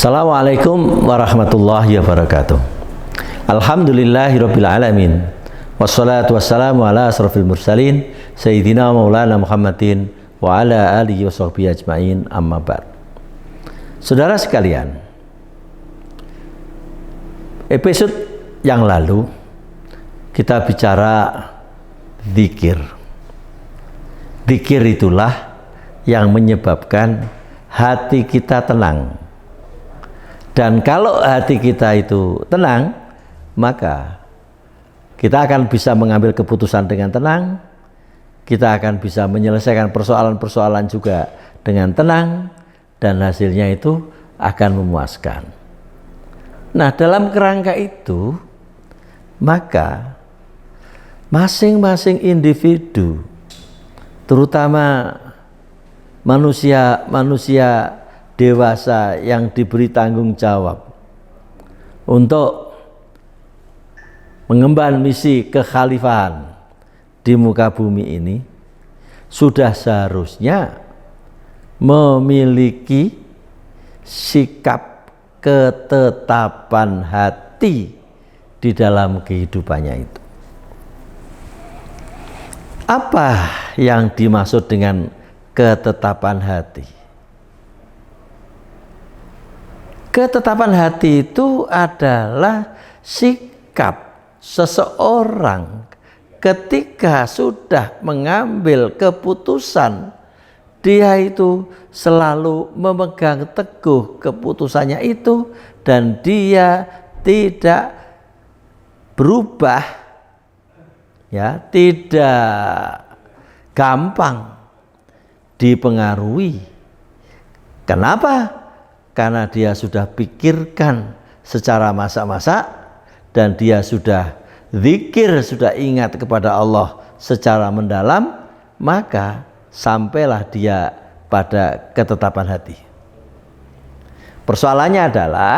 Assalamualaikum warahmatullahi wabarakatuh. Alhamdulillahirabbil alamin. Wassalatu wassalamu ala asrofil mursalin Sayyidina Maulana Muhammadin wa ala alihi washabbihi ajmain, amma ba'd. Saudara sekalian, episode yang lalu kita bicara zikir. Zikir itulah yang menyebabkan hati kita tenang. Dan kalau hati kita itu tenang, maka kita akan bisa mengambil keputusan dengan tenang. Kita akan bisa menyelesaikan persoalan-persoalan juga dengan tenang, dan hasilnya itu akan memuaskan. Nah, dalam kerangka itu, maka masing-masing individu, terutama manusia dewasa yang diberi tanggung jawab untuk mengemban misi kekhalifahan di muka bumi ini, sudah seharusnya memiliki sikap ketetapan hati di dalam kehidupannya itu. Apa yang dimaksud dengan ketetapan hati? Ketetapan hati itu adalah sikap seseorang ketika sudah mengambil keputusan, dia itu selalu memegang teguh keputusannya itu, dan dia tidak berubah, ya, tidak gampang dipengaruhi. Kenapa? Karena dia sudah pikirkan secara masak-masak, dan dia sudah zikir, sudah ingat kepada Allah secara mendalam, maka sampailah dia pada ketetapan hati. Persoalannya adalah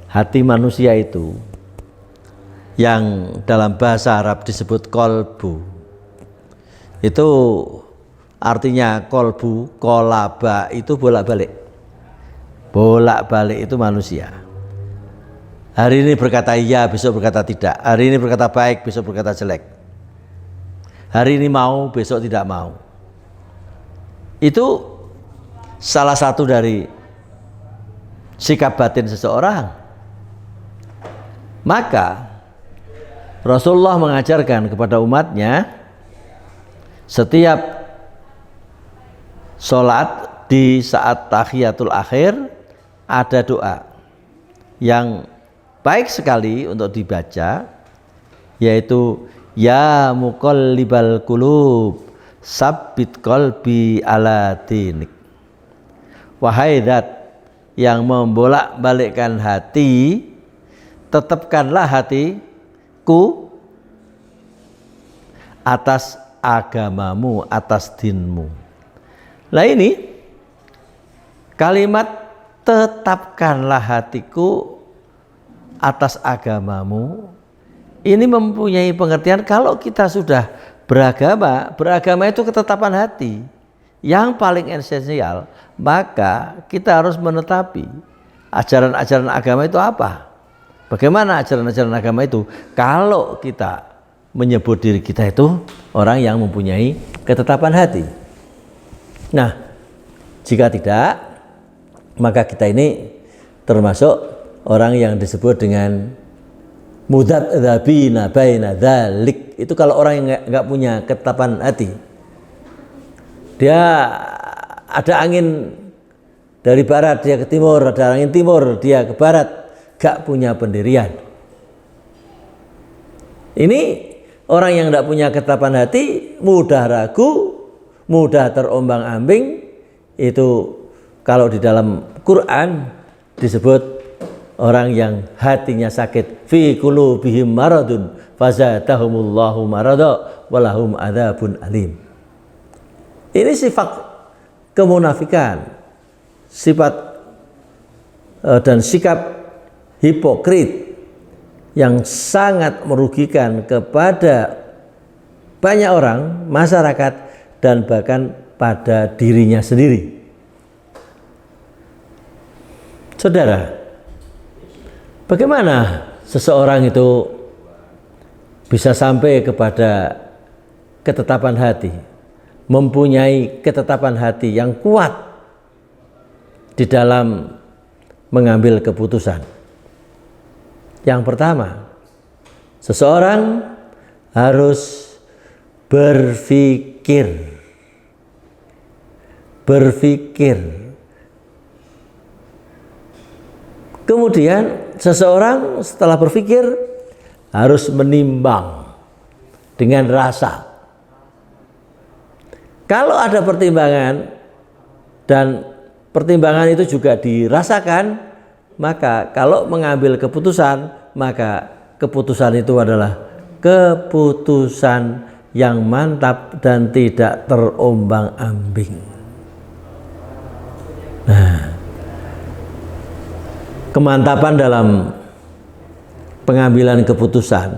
hati manusia itu yang dalam bahasa Arab disebut kolbu. Itu artinya kolbu, kolaba itu bolak-balik. Bolak-balik itu manusia. Hari ini berkata iya, besok berkata tidak. Hari ini berkata baik, besok berkata jelek. Hari ini mau, besok tidak mau. Itu salah satu dari sikap batin seseorang. Maka Rasulullah mengajarkan kepada umatnya, setiap sholat di saat tahiyatul akhir ada doa yang baik sekali untuk dibaca, yaitu ya muqallibal qulub sabbit qalbi ala dinik. Wahai zat yang membolak-balikkan hati, tetapkanlah hatiku atas agamamu, atas dinmu. Nah, ini kalimat tetapkanlah hatiku atas agamamu, ini mempunyai pengertian kalau kita sudah beragama itu ketetapan hati yang paling esensial, maka kita harus menetapi ajaran-ajaran agama itu apa. Bagaimana ajaran-ajaran agama itu? Kalau kita menyebut diri kita itu orang yang mempunyai ketetapan hati. Nah, jika tidak, maka kita ini termasuk orang yang disebut dengan mudzadzabina baina dzalik. Itu kalau orang yang enggak punya ketetapan hati. Dia ada angin dari barat, dia ke timur, ada angin timur, dia ke barat, enggak punya pendirian. Ini orang yang enggak punya ketetapan hati, mudah ragu, mudah terombang-ambing. Itu kalau di dalam Quran disebut orang yang hatinya sakit, fi qulubihim maradun fazadahumullahu marada walahum adzabun alim. Ini sifat kemunafikan, sifat dan sikap hipokrit yang sangat merugikan kepada banyak orang, masyarakat, dan bahkan pada dirinya sendiri. Saudara, bagaimana seseorang itu bisa sampai kepada ketetapan hati, mempunyai ketetapan hati yang kuat di dalam mengambil keputusan? Yang pertama, seseorang harus berpikir. Kemudian seseorang setelah berpikir harus menimbang dengan rasa. Kalau ada pertimbangan dan pertimbangan itu juga dirasakan, maka kalau mengambil keputusan, maka keputusan itu adalah keputusan yang mantap dan tidak terombang-ambing. Nah, kemantapan dalam pengambilan keputusan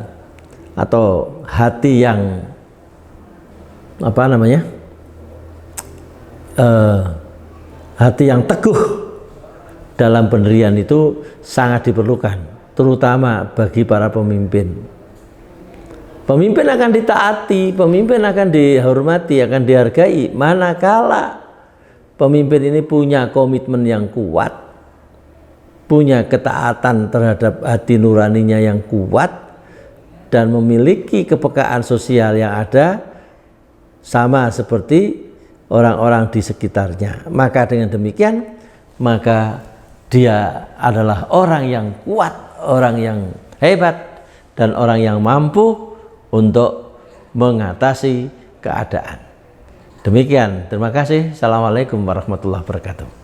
atau hati yang hati yang teguh dalam pendirian itu sangat diperlukan, terutama bagi para pemimpin. Pemimpin akan ditaati, pemimpin akan dihormati, akan dihargai manakala pemimpin ini punya komitmen yang kuat, punya ketaatan terhadap hati nuraninya yang kuat, dan memiliki kepekaan sosial yang ada sama seperti orang-orang di sekitarnya. Maka dengan demikian, maka dia adalah orang yang kuat, orang yang hebat, dan orang yang mampu untuk mengatasi keadaan. Demikian, terima kasih. Assalamualaikum warahmatullahi wabarakatuh.